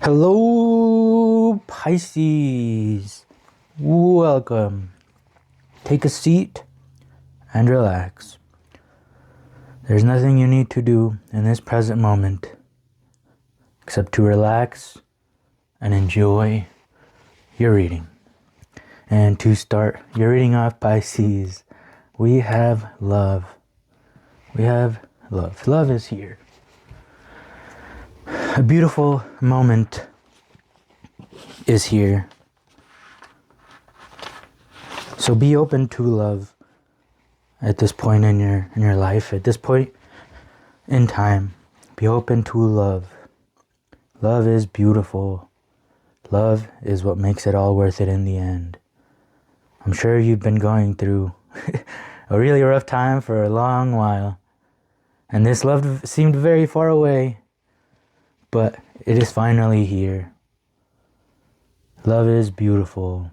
Hello, Pisces. Welcome. Take a seat and relax. There's nothing you need to do in this present moment except to relax and enjoy your reading. And to start your reading off, Pisces, we have love. We have love. Love is here. A beautiful moment is here. So be open to love at this point in your life, at this point in time. Be open to love. Love is beautiful. Love is what makes it all worth it in the end. I'm sure you've been going through a really rough time for a long while, and this love seemed very far away, but it is finally here. Love is beautiful,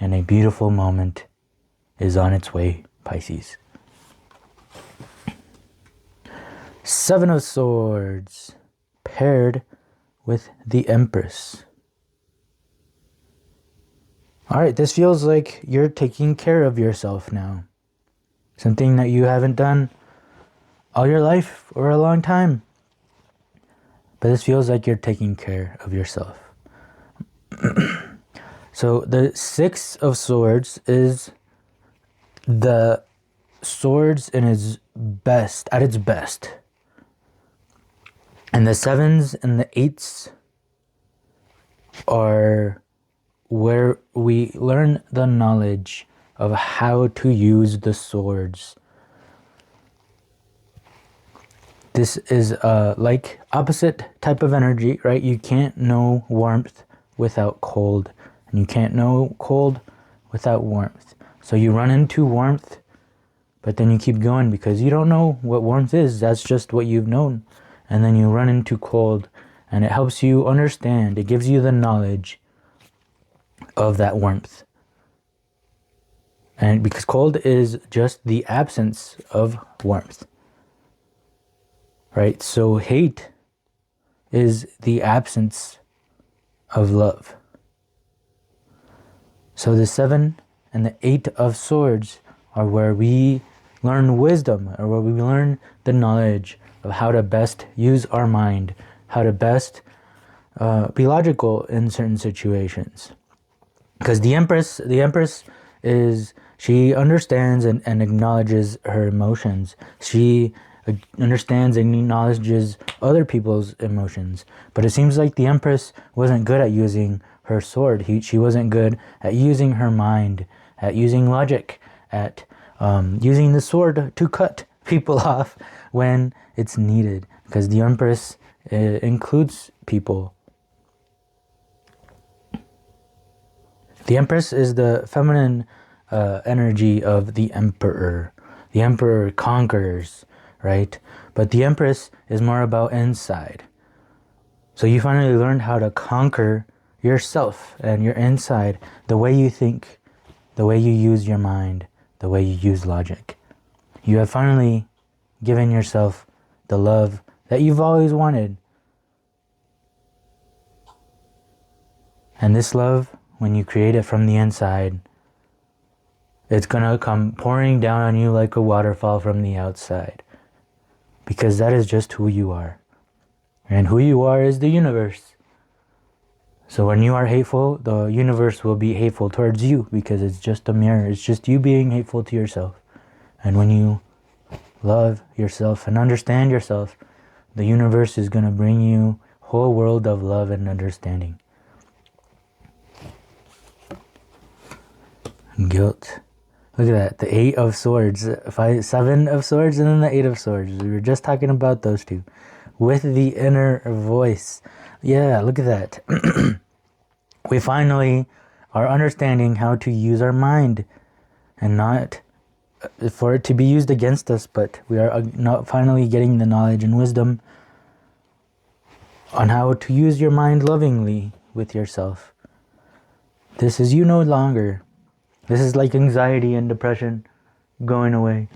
and a beautiful moment is on its way, Pisces. Seven of Swords, paired with the Empress. Alright, this feels like you're taking care of yourself now. Something that you haven't done all your life or a long time. But this feels like you're taking care of yourself. So the Six of Swords is the swords in its best, at its best. And the sevens and the eights are where we learn the knowledge of how to use the swords. This is like opposite type of energy, right? You can't know warmth without cold, and you can't know cold without warmth. So you run into warmth, but then you keep going because you don't know what warmth is. That's just what you've known. And then you run into cold, and it helps you understand. It gives you the knowledge of that warmth. And because cold is just the absence of warmth. Right? So hate is the absence of love. So the Seven and the Eight of Swords are where we learn wisdom, or where we learn the knowledge of how to best use our mind, how to best be logical in certain situations. Because the Empress is, she understands and acknowledges her emotions. She understands and acknowledges other people's emotions. But it seems like the Empress wasn't good at using her sword. She wasn't good at using her mind, at using logic, at using the sword to cut people off when it's needed. Because the Empress includes people. The Empress is the feminine energy of the Emperor. The Emperor conquers, right? But the Empress is more about inside. So you finally learned how to conquer yourself and your inside, the way you think, the way you use your mind, the way you use logic. You have finally given yourself the love that you've always wanted. And this love, when you create it from the inside, it's gonna come pouring down on you like a waterfall from the outside. Because that is just who you are. And who you are is the universe. So when you are hateful, the universe will be hateful towards you, because it's just a mirror. It's just you being hateful to yourself. And when you love yourself and understand yourself, the universe is going to bring you a whole world of love and understanding. Guilt. Look at that. The Eight of Swords. Seven of Swords and then the Eight of Swords. We were just talking about those two. With the inner voice. Yeah, look at that. We finally are understanding how to use our mind, and not for it to be used against us, but we are not finally getting the knowledge and wisdom on how to use your mind lovingly with yourself. This is you no longer. This is like anxiety and depression going away.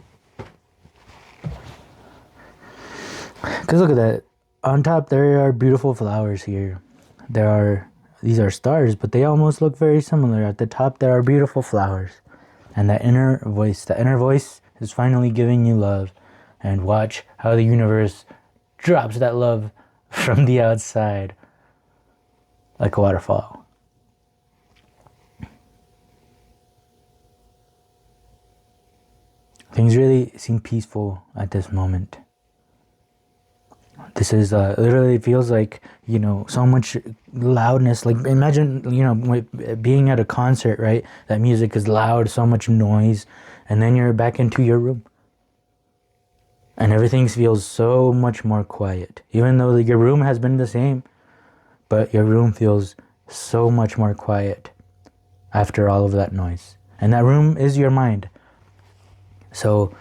Because look at that. On top there are beautiful flowers here. these are stars, but they almost look very similar. At the top, there are beautiful flowers. And the inner voice is finally giving you love. And watch how the universe drops that love from the outside like a waterfall. Things really seem peaceful at this moment. This is literally feels like, so much loudness. Like imagine, being at a concert, right? That music is loud, so much noise, and then you're back into your room. And everything feels so much more quiet. Even though your room has been the same, but your room feels so much more quiet after all of that noise. And that room is your mind. So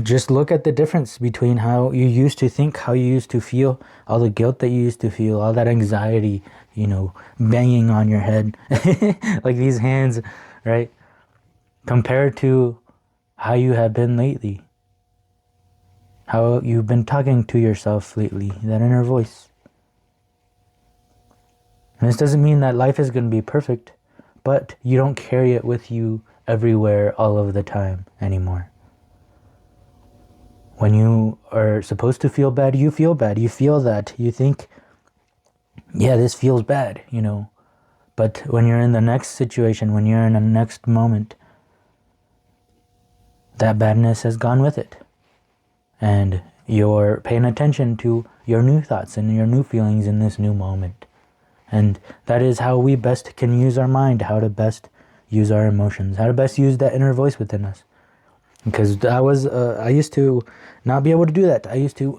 just look at the difference between how you used to think, how you used to feel, all the guilt that you used to feel, all that anxiety, banging on your head, like these hands, right? Compared to how you have been lately, how you've been talking to yourself lately, that inner voice. And this doesn't mean that life is going to be perfect, but you don't carry it with you everywhere all of the time anymore. When you are supposed to feel bad, you feel bad. You feel that. You think, yeah, this feels bad, But when you're in the next situation, when you're in the next moment, that badness has gone with it. And you're paying attention to your new thoughts and your new feelings in this new moment. And that is how we best can use our mind, how to best use our emotions, how to best use that inner voice within us. Because I used to not be able to do that. I used to,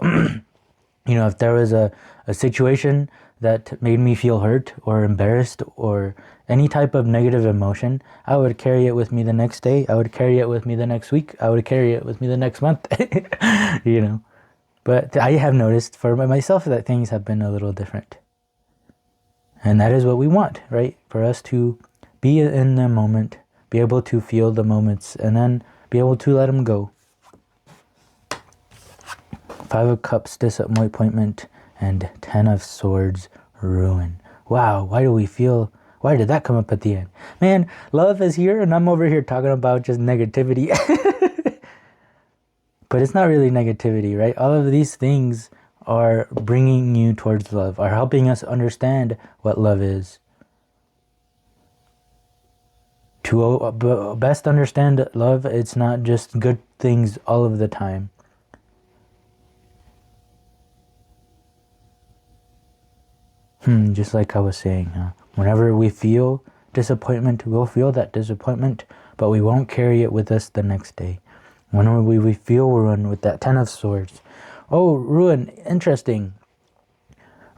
if there was a situation that made me feel hurt or embarrassed or any type of negative emotion, I would carry it with me the next day. I would carry it with me the next week. I would carry it with me the next month, But I have noticed for myself that things have been a little different. And that is what we want, right? For us to be in the moment, be able to feel the moments, and then be able to let them go. 5 of Cups, disappointment, and 10 of Swords, ruin. Wow, why did that come up at the end? Man, love is here, and I'm over here talking about just negativity. But it's not really negativity, right? All of these things are bringing you towards love, are helping us understand what love is. To best understand love, it's not just good things all of the time. Just like I was saying, whenever we feel disappointment, we'll feel that disappointment, but we won't carry it with us the next day. Whenever we feel ruin with that 10 of Swords. Oh, ruin, interesting.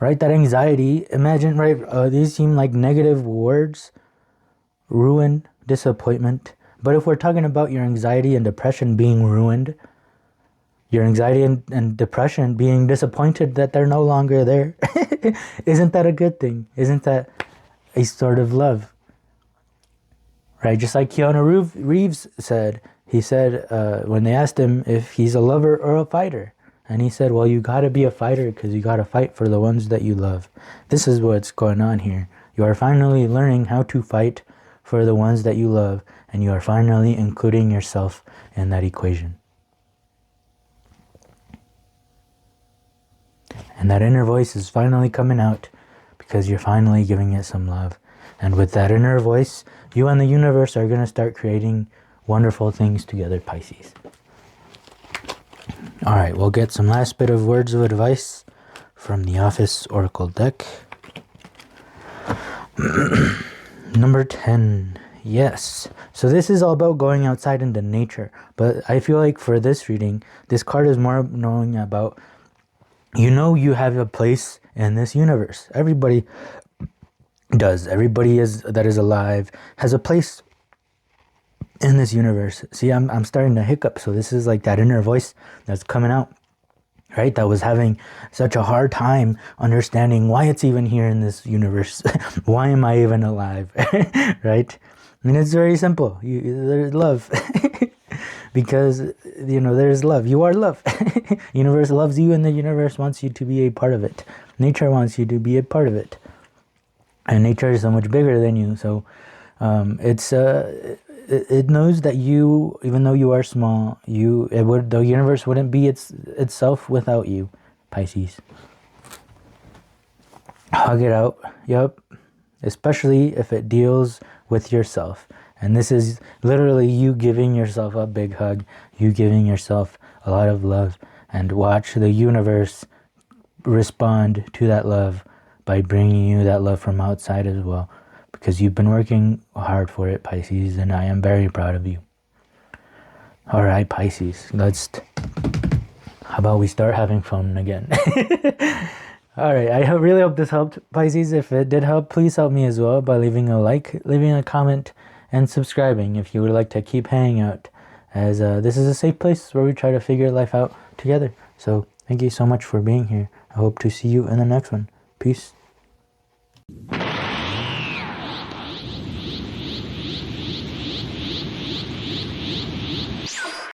Right, that anxiety, imagine, right, these seem like negative words. Ruin, disappointment. But if we're talking about your anxiety and depression being ruined, your anxiety and depression being disappointed that they're no longer there, isn't that a good thing? Isn't that a sort of love? Right, just like Keanu Reeves said, he said when they asked him if he's a lover or a fighter, and he said, well, you gotta be a fighter because you gotta fight for the ones that you love. This is what's going on here. You are finally learning how to fight for the ones that you love, and you are finally including yourself in that equation. And that inner voice is finally coming out because you're finally giving it some love. And with that inner voice, you and the universe are going to start creating wonderful things together, Pisces. All right, we'll get some last bit of words of advice from the Office Oracle deck. Number 10. Yes. So this is all about going outside into nature. But I feel like for this reading, this card is more knowing about, you have a place in this universe. Everybody does. Everybody that is alive has a place in this universe. See, I'm starting to hiccup. So this is like that inner voice that's coming out, right? That was having such a hard time understanding why it's even here in this universe. Why am I even alive? Right? And it's very simple. There's love. Because, there's love. You are love. Universe loves you, and the universe wants you to be a part of it. Nature wants you to be a part of it. And nature is so much bigger than you. So it knows that you, even though you are small, the universe wouldn't be itself without you, Pisces. Hug it out. Yep. Especially if it deals with yourself. And this is literally you giving yourself a big hug, you giving yourself a lot of love, and watch the universe respond to that love by bringing you that love from outside as well, because you've been working hard for it, Pisces, and I am very proud of you. All right, Pisces, how about we start having fun again? All right, I really hope this helped, Pisces. If it did help, please help me as well by leaving a like, leaving a comment, and subscribing if you would like to keep hanging out, as this is a safe place where we try to figure life out together. So thank you so much for being here. I hope to see you in the next one. Peace.